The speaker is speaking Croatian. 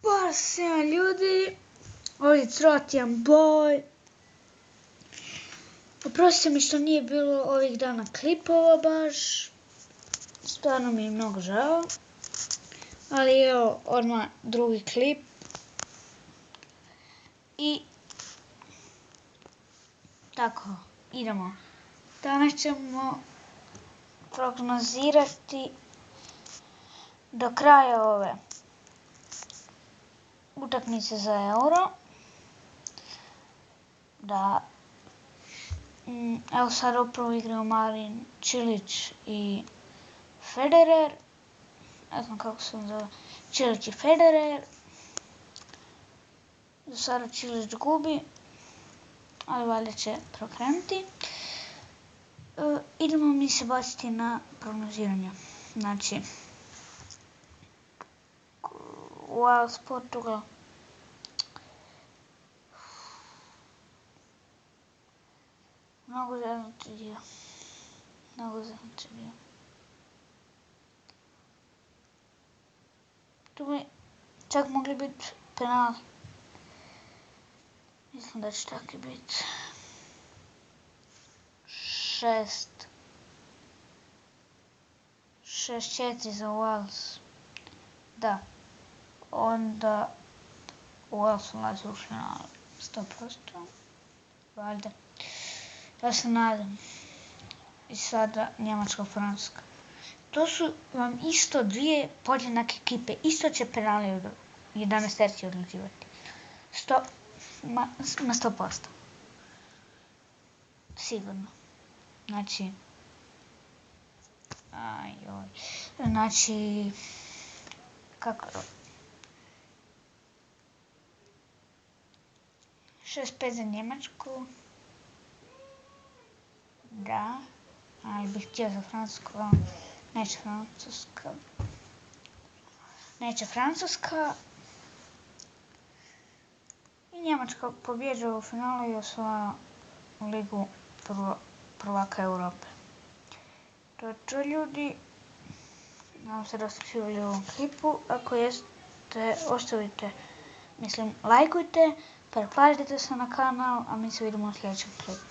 Pozdrav svima ljudi, ovdje Trotijan Boj. Oprostite mi što nije bilo ovih dana klipova baš, stvarno mi je mnogo žao, ali evo odmah drugi klip. I tako, idemo. Danas ćemo prognozirati do kraja ove utakmice za Euro. Da, evo sad upravo igraju Marin Čilić i Federer. Ne znam kako se on zove. Čilić i Federer. Do sada Čilić gubi, ali valjda će prokrenuti. Idemo mi se baciti na prognoziranje. Znači, Wales, Portugal. Mnogo zeznuti dio. Tu bi čak mogli biti penali. Mislim da će tako i biti. 6-4 za Wales. Da. Onda Wales ulazi u final 100%. Valjda. Ja se nadam. I sada Njemačka, Francuska. To su vam isto dvije podjednake ekipe. Isto će penali od 11 terci odlučivati. 100%. Sigurno. Znači, kako 6-5 za Njemačku. Da, ali bih htio za Francusku. Neće Francuska. I Njemačka pobjeđuje u finalu i osvaja ligu prvaka Europe. To je to, ljudi. Nadam se da ste živjeli u ovom klipu. Ako jeste, ostavite, lajkujte, pretplatite se na kanal, a mi se vidimo u sljedećem klipu.